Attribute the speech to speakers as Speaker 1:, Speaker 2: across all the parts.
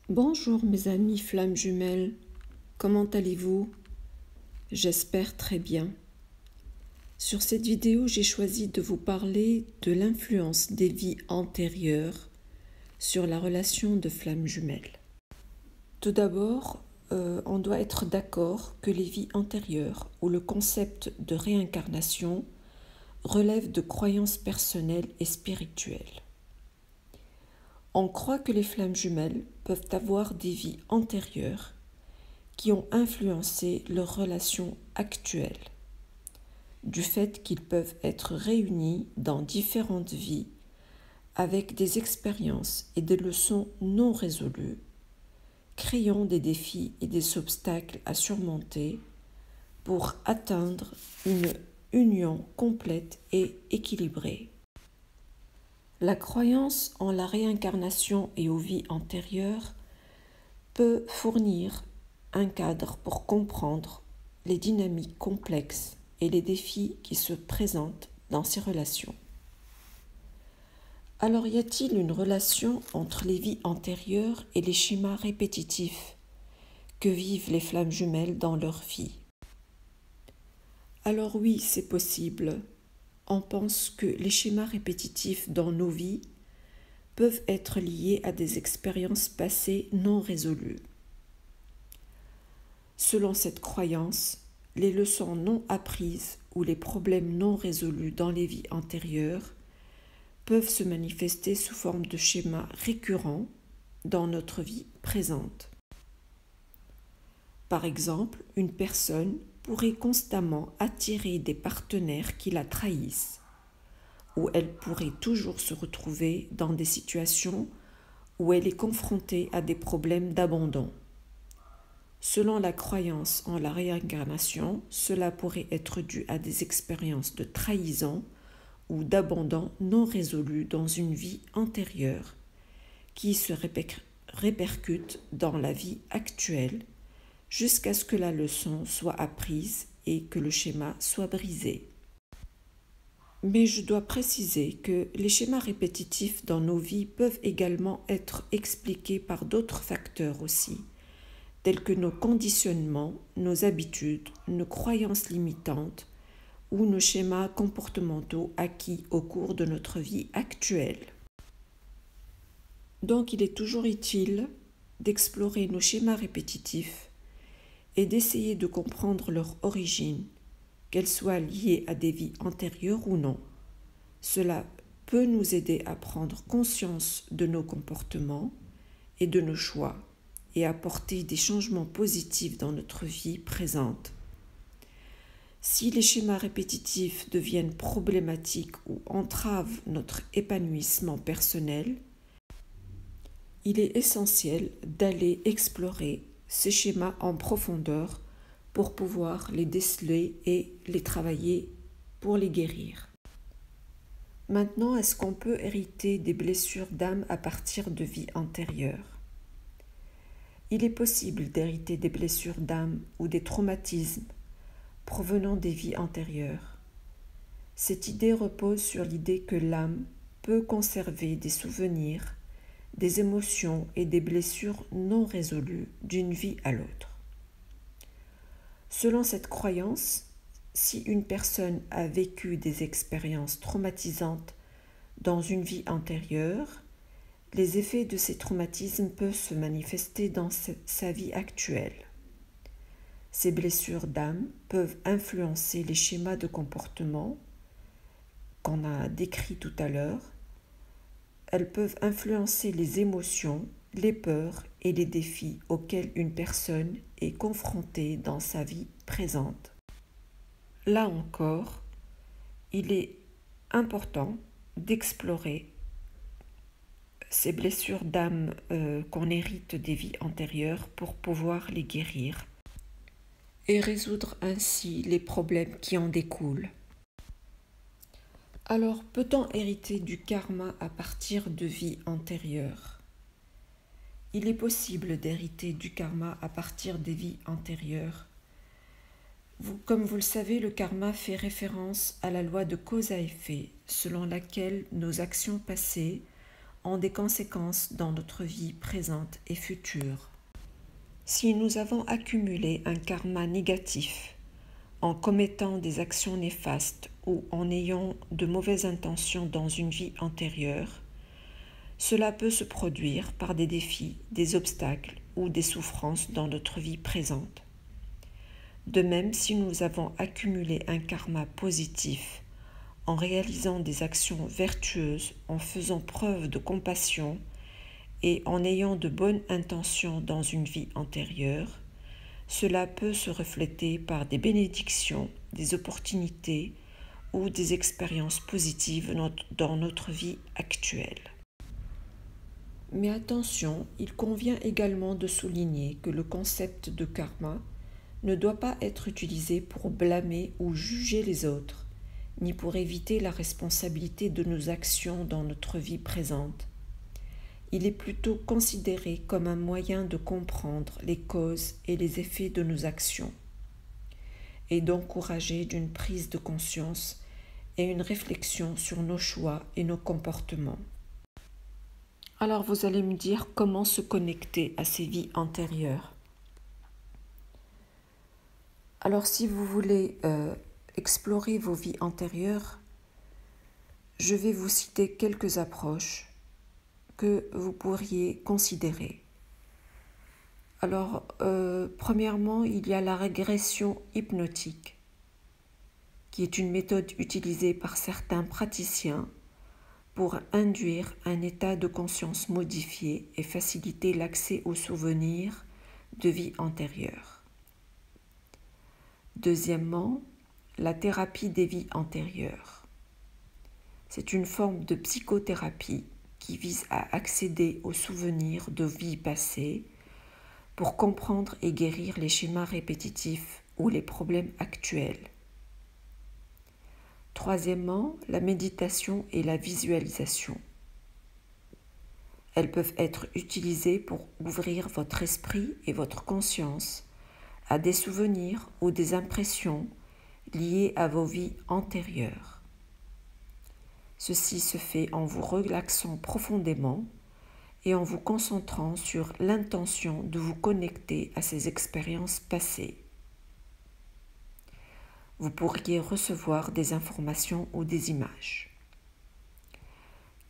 Speaker 1: Bonjour mes amis flammes jumelles, comment allez-vous? J'espère très bien. Sur cette vidéo, j'ai choisi de vous parler de l'influence des vies antérieures sur la relation de flammes jumelles. Tout d'abord, on doit être d'accord que les vies antérieures ou le concept de réincarnation relève de croyances personnelles et spirituelles. On croit que les flammes jumelles peuvent avoir des vies antérieures qui ont influencé leurs relations actuelles, du fait qu'ils peuvent être réunis dans différentes vies avec des expériences et des leçons non résolues, créant des défis et des obstacles à surmonter pour atteindre une union complète et équilibrée. La croyance en la réincarnation et aux vies antérieures peut fournir un cadre pour comprendre les dynamiques complexes et les défis qui se présentent dans ces relations. Alors y a-t-il une relation entre les vies antérieures et les schémas répétitifs que vivent les flammes jumelles dans leur vie? Alors oui, c'est possible. On pense que les schémas répétitifs dans nos vies peuvent être liés à des expériences passées non résolues. Selon cette croyance, les leçons non apprises ou les problèmes non résolus dans les vies antérieures peuvent se manifester sous forme de schémas récurrents dans notre vie présente. Par exemple, une personne pourrait constamment attirer des partenaires qui la trahissent, ou elle pourrait toujours se retrouver dans des situations où elle est confrontée à des problèmes d'abandon. Selon la croyance en la réincarnation, cela pourrait être dû à des expériences de trahison ou d'abandon non résolus dans une vie antérieure qui se répercutent dans la vie actuelle jusqu'à ce que la leçon soit apprise et que le schéma soit brisé. Mais je dois préciser que les schémas répétitifs dans nos vies peuvent également être expliqués par d'autres facteurs aussi, tels que nos conditionnements, nos habitudes, nos croyances limitantes ou nos schémas comportementaux acquis au cours de notre vie actuelle. Donc il est toujours utile d'explorer nos schémas répétitifs et d'essayer de comprendre leur origine, qu'elles soient liées à des vies antérieures ou non. Cela peut nous aider à prendre conscience de nos comportements et de nos choix et apporter des changements positifs dans notre vie présente. Si les schémas répétitifs deviennent problématiques ou entravent notre épanouissement personnel, il est essentiel d'aller explorer ces schémas en profondeur pour pouvoir les déceler et les travailler pour les guérir. Maintenant, est-ce qu'on peut hériter des blessures d'âme à partir de vies antérieures? Il est possible d'hériter des blessures d'âme ou des traumatismes provenant des vies antérieures. Cette idée repose sur l'idée que l'âme peut conserver des souvenirs, des émotions et des blessures non résolues d'une vie à l'autre. Selon cette croyance, si une personne a vécu des expériences traumatisantes dans une vie antérieure, les effets de ces traumatismes peuvent se manifester dans sa vie actuelle. Ces blessures d'âme peuvent influencer les schémas de comportement qu'on a décrits tout à l'heure. Elles peuvent influencer les émotions, les peurs et les défis auxquels une personne est confrontée dans sa vie présente. Là encore, il est important d'explorer ces blessures d'âme qu'on hérite des vies antérieures pour pouvoir les guérir et résoudre ainsi les problèmes qui en découlent. Alors, peut-on hériter du karma à partir de vies antérieures? Il est possible d'hériter du karma à partir des vies antérieures. Comme vous le savez, le karma fait référence à la loi de cause à effet, selon laquelle nos actions passées ont des conséquences dans notre vie présente et future. Si nous avons accumulé un karma négatif en commettant des actions néfastes ou en ayant de mauvaises intentions dans une vie antérieure, cela peut se produire par des défis, des obstacles ou des souffrances dans notre vie présente. De même, si nous avons accumulé un karma positif en réalisant des actions vertueuses, en faisant preuve de compassion et en ayant de bonnes intentions dans une vie antérieure, cela peut se refléter par des bénédictions, des opportunités ou des expériences positives dans notre vie actuelle. Mais attention, il convient également de souligner que le concept de karma ne doit pas être utilisé pour blâmer ou juger les autres, ni pour éviter la responsabilité de nos actions dans notre vie présente. Il est plutôt considéré comme un moyen de comprendre les causes et les effets de nos actions et d'encourager une prise de conscience et une réflexion sur nos choix et nos comportements. Alors vous allez me dire comment se connecter à ces vies antérieures. Alors si vous voulez explorer vos vies antérieures, je vais vous citer quelques approches que vous pourriez considérer. Alors, premièrement, il y a la régression hypnotique, qui est une méthode utilisée par certains praticiens pour induire un état de conscience modifié et faciliter l'accès aux souvenirs de vie antérieure. Deuxièmement, la thérapie des vies antérieures. C'est une forme de psychothérapie qui vise à accéder aux souvenirs de vies passées pour comprendre et guérir les schémas répétitifs ou les problèmes actuels. Troisièmement, la méditation et la visualisation. Elles peuvent être utilisées pour ouvrir votre esprit et votre conscience à des souvenirs ou des impressions liées à vos vies antérieures. Ceci se fait en vous relaxant profondément et en vous concentrant sur l'intention de vous connecter à ces expériences passées. Vous pourriez recevoir des informations ou des images.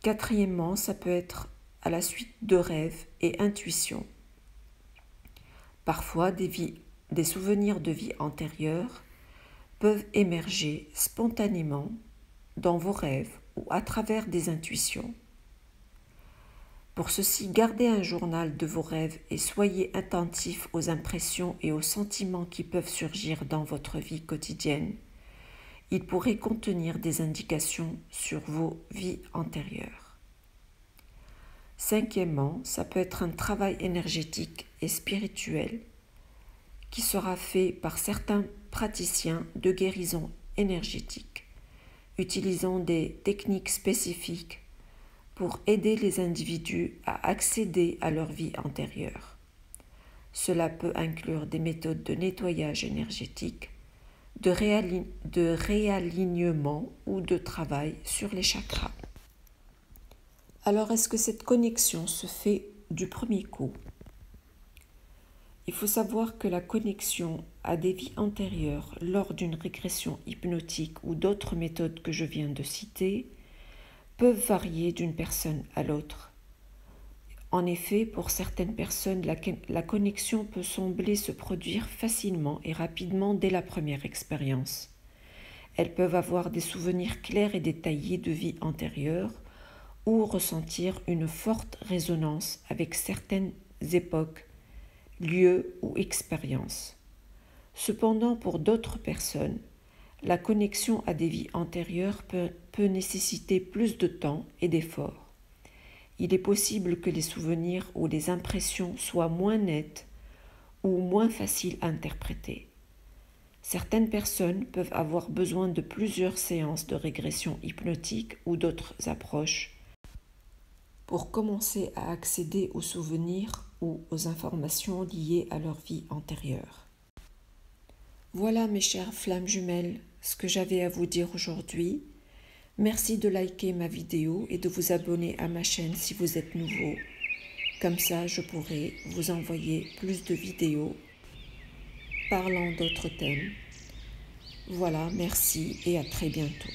Speaker 1: Quatrièmement, ça peut être à la suite de rêves et intuitions. Parfois, des souvenirs de vie antérieure peuvent émerger spontanément dans vos rêves ou à travers des intuitions. Pour ceci, gardez un journal de vos rêves et soyez attentifs aux impressions et aux sentiments qui peuvent surgir dans votre vie quotidienne. Ils pourraient contenir des indications sur vos vies antérieures. Cinquièmement, ça peut être un travail énergétique et spirituel qui sera fait par certains praticiens de guérison énergétique, utilisant des techniques spécifiques pour aider les individus à accéder à leur vie antérieure. Cela peut inclure des méthodes de nettoyage énergétique, de réalignement ou de travail sur les chakras. Alors, est-ce que cette connexion se fait du premier coup? Il faut savoir que la connexion à des vies antérieures lors d'une régression hypnotique ou d'autres méthodes que je viens de citer peuvent varier d'une personne à l'autre. En effet, pour certaines personnes, la connexion peut sembler se produire facilement et rapidement dès la première expérience. Elles peuvent avoir des souvenirs clairs et détaillés de vie antérieure ou ressentir une forte résonance avec certaines époques, lieux ou expériences. Cependant, pour d'autres personnes, la connexion à des vies antérieures peut nécessiter plus de temps et d'efforts. Il est possible que les souvenirs ou les impressions soient moins nettes ou moins faciles à interpréter. Certaines personnes peuvent avoir besoin de plusieurs séances de régression hypnotique ou d'autres approches pour commencer à accéder aux souvenirs ou aux informations liées à leur vie antérieure. Voilà mes chères flammes jumelles, ce que j'avais à vous dire aujourd'hui. Merci de liker ma vidéo et de vous abonner à ma chaîne si vous êtes nouveau. Comme ça, je pourrai vous envoyer plus de vidéos parlant d'autres thèmes. Voilà, merci et à très bientôt.